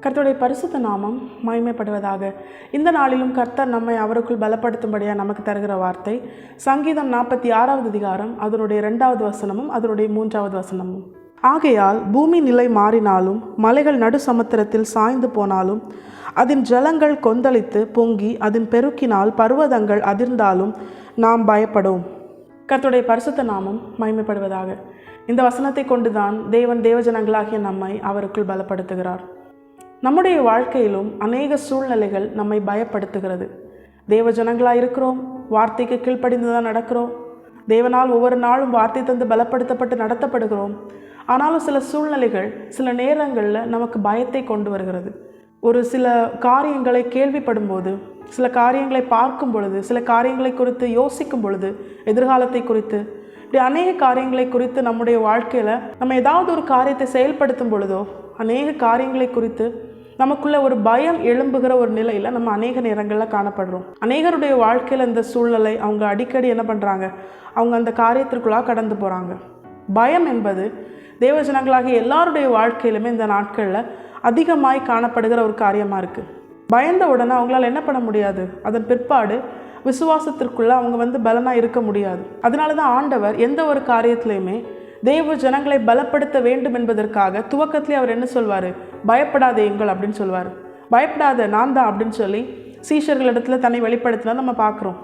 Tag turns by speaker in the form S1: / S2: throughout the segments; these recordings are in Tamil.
S1: கர்த்தருடைய பரிசுத்த நாமம் மகிமைப்படுவதாக. இந்த நாளிலும் கர்த்தர் நம்மை அவருக்குள் பலப்படுத்தும்படியாக நமக்கு தருகிற வார்த்தை சங்கீதம் 46வது அதிகாரம் அதனுடைய 2வது வசனமும் அதனுடைய 3வது வசனமும். ஆகையால் பூமி நிலை மாறினாலும் மலைகள் நடு சமுத்திரத்தில் சாய்ந்து போனாலும் அதன் ஜலங்கள் கொந்தளித்து பொங்கி அதன் பெருக்கினால் பர்வதங்கள் அதிர்ந்தாலும் நாம் பயப்படும். கர்த்தருடைய பரிசுத்த நாமம் மகிமைப்படுவதாக. இந்த வசனத்தை கொண்டுதான் தேவன் தேவஜனங்களாகிய நம்மை அவருக்குள் பலப்படுத்துகிறார். நம்முடைய வாழ்க்கையிலும் அநேக சூழ்நிலைகள் நம்மை பயப்படுத்துகிறது. தேவஜனங்களாக இருக்கிறோம், வார்த்தைக்கு கீழ்ப்படிந்து தான் நடக்கிறோம், தேவனால் ஒவ்வொரு நாளும் வார்த்தை தந்து பலப்படுத்தப்பட்டு நடத்தப்படுகிறோம். ஆனாலும் சில சூழ்நிலைகள் சில நேரங்களில் நமக்கு பயத்தை கொண்டு வருகிறது. ஒரு சில காரியங்களை கேள்விப்படும் போது, சில காரியங்களை பார்க்கும் பொழுது, சில காரியங்களை குறித்து யோசிக்கும் பொழுது, எதிர்காலத்தை குறித்து, இப்படி அநேக காரியங்களை குறித்து நம்முடைய வாழ்க்கையில் நம்ம ஏதாவது ஒரு காரியத்தை செயல்படுத்தும் பொழுதோ அநேக காரியங்களை குறித்து நமக்குள்ள ஒரு பயம் எழும்புகிற ஒரு நிலையில் நம்ம அநேக நேரங்களில் காணப்படுறோம். அநேகருடைய வாழ்க்கையில் இந்த சூழ்நிலை அவங்க அடிக்கடி என்ன பண்ணுறாங்க, அவங்க அந்த காரியத்திற்குள்ளாக கடந்து போகிறாங்க. பயம் என்பது தேவஜனங்களாகிய எல்லாருடைய வாழ்க்கையிலுமே இந்த நாட்களில் அதிகமாய் காணப்படுகிற ஒரு காரியமாக இருக்குது. பயந்த உடனே அவங்களால என்ன பண்ண முடியாது, அதன் பிற்பாடு விசுவாசத்திற்குள்ளே அவங்க பலனாக இருக்க முடியாது. அதனால தான் ஆண்டவர் எந்த ஒரு காரியத்திலையுமே தேவ ஜனங்களை பலப்படுத்த வேண்டும் என்பதற்காக துவக்கத்திலே அவர் என்ன சொல்வார், பயப்படாதேங்கள் அப்படின்னு சொல்வார். பயப்படாத, நான் தான் அப்படின்னு சொல்லி சீஷர்களிடத்துல தன்னை வெளிப்படுத்தினா நம்ம பார்க்குறோம்.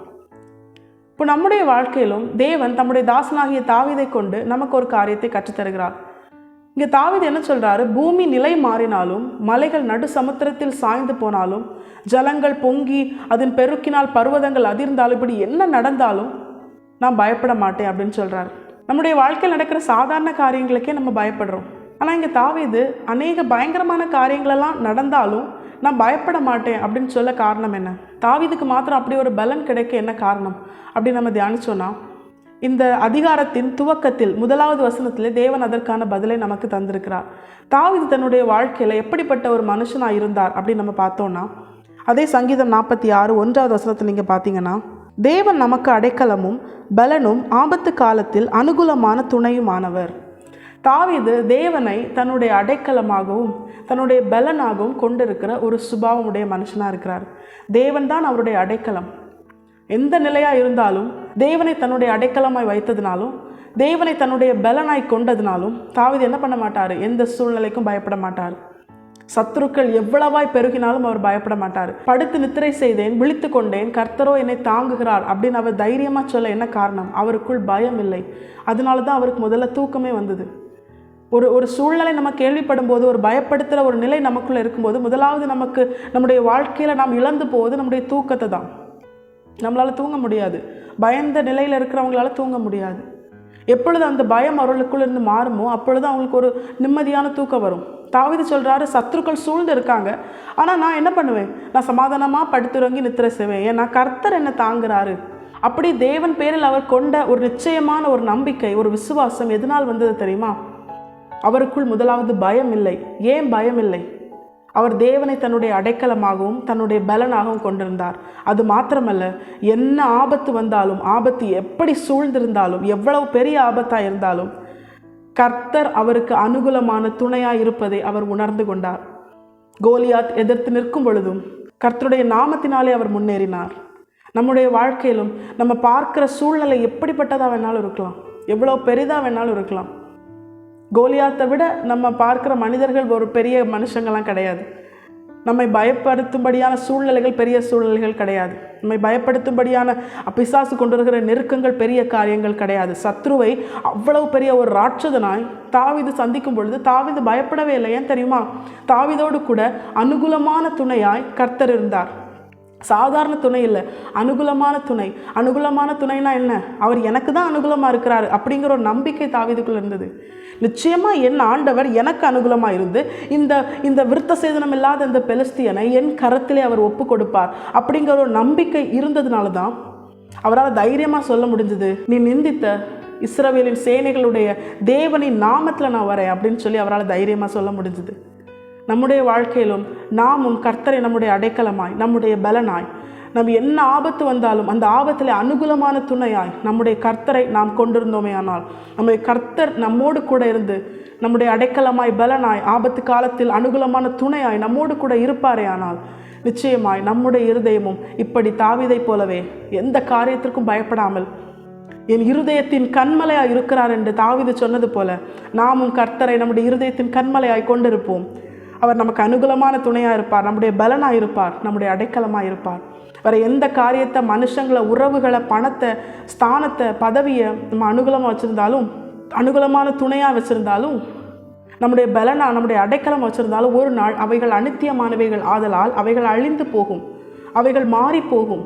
S1: இப்போ நம்முடைய வாழ்க்கையிலும் தேவன் தம்முடைய தாசனாகிய தாவீதை கொண்டு நமக்கு ஒரு காரியத்தை கற்றுத்தருகிறார். இங்கே தாவீது என்ன சொல்கிறாரு, பூமி நிலை மாறினாலும் மலைகள் நடு சமுத்திரத்தில் சாய்ந்து போனாலும் ஜலங்கள் பொங்கி அதன் பெருக்கினால் பர்வதங்கள் அதிர்ந்தாலும் இப்படி என்ன நடந்தாலும் நான் பயப்பட மாட்டேன் அப்படின்னு சொல்கிறார். நம்முடைய வாழ்க்கையில் நடக்கிற சாதாரண காரியங்களுக்கே நம்ம பயப்படுறோம். ஆனால் இங்கே தாவீது அநேக பயங்கரமான காரியங்களெல்லாம் நடந்தாலும் நான் பயப்பட மாட்டேன் அப்படின்னு சொல்ல காரணம் என்ன? தாவீதுக்கு மாத்திரம் அப்படி ஒரு பலன் கிடைக்க என்ன காரணம் அப்படின்னு நம்ம தியானிச்சோன்னா, இந்த அதிகாரத்தின் துவக்கத்தில் 1வது வசனத்திலே தேவன் அதற்கான பதிலை நமக்கு தந்திருக்கிறார். தாவீது தன்னுடைய வாழ்க்கையில் எப்படிப்பட்ட ஒரு மனுஷனாக இருந்தார் அப்படின்னு நம்ம பார்த்தோன்னா, அதே சங்கீதம் 46 1வது வசனத்தில் நீங்கள் பார்த்தீங்கன்னா, தேவன் நமக்கு அடைக்கலமும் பலனும் ஆபத்து காலத்தில் அனுகூலமான துணையுமானவர். தாவீது தேவனை தன்னுடைய அடைக்கலமாகவும் தன்னுடைய பலனாகவும் கொண்டிருக்கிற ஒரு சுபாவமுடைய மனுஷனாக இருக்கிறார். தேவன் தான் அவருடைய அடைக்கலம். எந்த நிலையாக இருந்தாலும் தேவனை தன்னுடைய அடைக்கலமாய் வைத்ததினாலும் தேவனை தன்னுடைய பலனாய் கொண்டதினாலும் தாவீது என்ன பண்ண மாட்டார், எந்த சூழ்நிலைக்கும் பயப்பட மாட்டார். சத்துருக்கள் எவ்வளவாய் பெருகினாலும் அவர் பயப்பட மாட்டார். படுத்து நித்திரை செய்தேன், விழித்து கொண்டேன், கர்த்தரோ என்னை தாங்குகிறார் அப்படின்னு அவர் தைரியமாக சொல்ல என்ன காரணம், அவருக்குள் பயம் இல்லை. அதனால தான் அவருக்கு முதல்ல தூக்கமே வந்தது. ஒரு சூழ்நிலை நம்ம கேள்விப்படும் போது, ஒரு பயப்படுத்துகிற ஒரு நிலை நமக்குள்ளே இருக்கும்போது முதலாவது நமக்கு நம்முடைய வாழ்க்கையில் நாம் இழந்து போவது நம்முடைய தூக்கத்தை தான். நம்மளால் தூங்க முடியாது. பயந்த நிலையில் இருக்கிறவங்களால தூங்க முடியாது. எப்பொழுது அந்த பயம் அவர்களுக்குள்ள இருந்து மாறுமோ அப்பொழுது அவங்களுக்கு ஒரு நிம்மதியான தூக்கம் வரும். தாவீது சொல்கிறாரு, சத்துருக்கள் சூழ்ந்து இருக்காங்க, ஆனால் நான் என்ன பண்ணுவேன், நான் சமாதானமாக படுத்துறங்கி நித்திரை செய்வேன், ஏன்னா கர்த்தர் என்ன தாங்குறாரு. அப்படி தேவன் பேரில் அவர் கொண்ட ஒரு நிச்சயமான ஒரு நம்பிக்கை, ஒரு விசுவாசம் எதனால் வந்தது தெரியுமா? அவருக்குள் முதலாவது பயம் இல்லை. ஏன் பயம் இல்லை? அவர் தேவனை தன்னுடைய அடைக்கலமாகவும் தன்னுடைய பலனாகவும் கொண்டிருந்தார். அது மாத்திரமல்ல, என்ன ஆபத்து வந்தாலும், ஆபத்து எப்படி சூழ்ந்திருந்தாலும், எவ்வளவு பெரிய ஆபத்தாக இருந்தாலும் கர்த்தர் அவருக்கு அனுகூலமான துணையாக இருப்பதை அவர் உணர்ந்து கொண்டார். கோலியாத் எதிர்த்து நிற்கும் பொழுதும் கர்த்தருடைய நாமத்தினாலே அவர் முன்னேறினார். நம்முடைய வாழ்க்கையிலும் நம்ம பார்க்கிற சூழ்நிலை எப்படிப்பட்டதாக வேணாலும் இருக்கலாம், எவ்வளோ பெரிதாக வேணாலும் இருக்கலாம். கோலியாத்தை விட நம்ம பார்க்குற மனிதர்கள் ஒரு பெரிய மனுஷங்கள்லாம் கிடையாது. நம்மை பயப்படுத்தும்படியான சூழ்நிலைகள் பெரிய சூழ்நிலைகள் கிடையாது. நம்மை பயப்படுத்தும்படியான பிசாசு கொண்டு வருகிற நெருக்கங்கள் பெரிய காரியங்கள் கிடையாது. சத்ருவை அவ்வளவு பெரிய ஒரு ராட்சதனாய் தாவீது சந்திக்கும் பொழுது தாவீது பயப்படவே இல்லை. ஏன் தெரியுமா? தாவீதோடு கூட அனுகூலமான துணையாய் கர்த்தர் இருந்தார். சாதாரண துணை இல்லை, அனுகூலமான துணை. அனுகூலமான துணைனா என்ன? அவர் எனக்கு தான் அனுகூலமாக இருக்கிறாரு அப்படிங்கிற ஒரு நம்பிக்கை தாவீதுக்குள்ள இருந்தது. நிச்சயமாக என் ஆண்டவர் எனக்கு அனுகூலமாக இருந்து இந்த விருத்த சேதனம் இல்லாத இந்த பெலிஸ்தியனை என் கரத்திலே அவர் ஒப்பு கொடுப்பார் அப்படிங்கிற ஒரு நம்பிக்கை இருந்ததுனால தான் அவரால் தைரியமாக சொல்ல முடிஞ்சது, நீ நிந்தித்த இஸ்ரவேலின் சேனைகளுடைய தேவனின் நாமத்தில் நான் வரேன் அப்படின்னு சொல்லி அவரால் தைரியமாக சொல்ல முடிஞ்சது. நம்முடைய வாழ்க்கையிலும் நாமும் கர்த்தரை நம்முடைய அடைக்கலமாய் நம்முடைய பலனாய் நம்ம என்ன ஆபத்து வந்தாலும் அந்த ஆபத்தில் அனுகூலமான துணையாய் நம்முடைய கர்த்தரை நாம் கொண்டிருந்தோமே ஆனால் நம்முடைய கர்த்தர் நம்மோடு கூட இருந்து நம்முடைய அடைக்கலமாய் பலனாய் ஆபத்து காலத்தில் அனுகூலமான துணையாய் நம்மோடு கூட இருப்பாரே ஆனால் நிச்சயமாய் நம்முடைய இருதயமும் இப்படி தாவீதைப் போலவே எந்த காரியத்திற்கும் பயப்படாமல் என் இருதயத்தின் கண்மலையாய் இருக்கிறார் என்று தாவீது சொன்னது போல நாமும் கர்த்தரை நம்முடைய இருதயத்தின் கண்மலையாய் கொண்டிருப்போம். அவர் நமக்கு அனுகூலமான துணையாக இருப்பார், நம்முடைய பலனாக இருப்பார், நம்முடைய அடைக்கலமாக இருப்பார். வேறு எந்த காரியத்தை, மனுஷங்களை, உறவுகளை, பணத்தை, ஸ்தானத்தை, பதவியை நம்ம அனுகூலமாக வச்சுருந்தாலும், அனுகூலமான துணையாக வச்சுருந்தாலும், நம்முடைய பலனாக நம்முடைய அடைக்கலம் வச்சுருந்தாலும் ஒரு நாள் அவைகள் அநித்தியமானவைகள் ஆதலால் அவைகள் அழிந்து போகும், அவைகள் மாறி போகும்.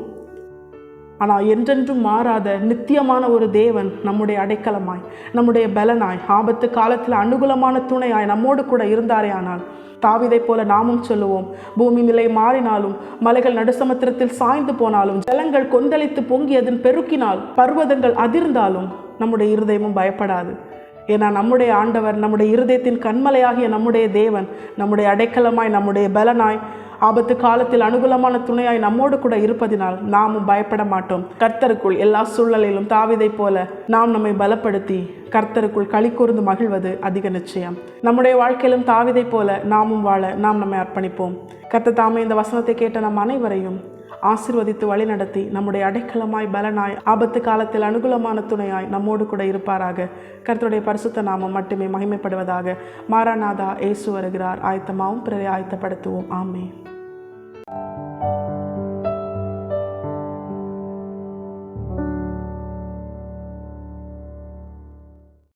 S1: ஆனால் என்றென்றும் மாறாத நித்தியமான ஒரு தேவன் நம்முடைய அடைக்கலமாய், நம்முடைய பலனாய், ஆபத்து காலத்தில் அனுகூலமான துணையாய் நம்மோடு கூட இருந்தாரே ஆனால் தாவீதைப் போல நாமும் சொல்லுவோம், பூமி நிலை மாறினாலும், மலைகள் நடுசமுத்திரத்தில் சாய்ந்து போனாலும், ஜலங்கள் கொந்தளித்து பொங்கி அதன் பெருக்கினால், பர்வதங்கள் அதிர்ந்தாலும் நம்முடைய இருதயமும் பயப்படாது. ஏன்னா நம்முடைய ஆண்டவர், நம்முடைய இருதயத்தின் கண்மலையாகிய நம்முடைய தேவன், நம்முடைய அடைக்கலமாய், நம்முடைய பலனாய், ஆபத்து காலத்தில் அனுகூலமான துணையாய் நம்மோடு கூட இருப்பதினால் நாமும் பயப்பட மாட்டோம். கர்த்தருக்குள் எல்லா சூழ்நிலையிலும் தாவீதைப் போல நாம் நம்மை பலப்படுத்தி கர்த்தருக்குள் களி கூர்ந்து மகிழ்வது அதிக நிச்சயம். நம்முடைய வாழ்க்கையிலும் தாவீதைப் போல நாமும் வாழ நாம் நம்மை அர்ப்பணிப்போம். கர்த்தர் தாமே இந்த வசனத்தை கேட்ட நம் அனைவரையும் ஆசீர்வதித்து வழிநடத்தி நம்முடைய அடைக்கலமாய், பலனாய், ஆபத்து காலத்தில் அனுகூலமான துணையாய் நம்மோடு கூட இருப்பாராக. கர்த்தருடைய பரிசுத்த நாமம் மட்டுமே மகிமைப்படுவதாக. மாராநாதா, இயேசு வருகிறார். ஆயத்தமாவும் பிறரை ஆயத்தப்படுத்துவோம். ஆமென்.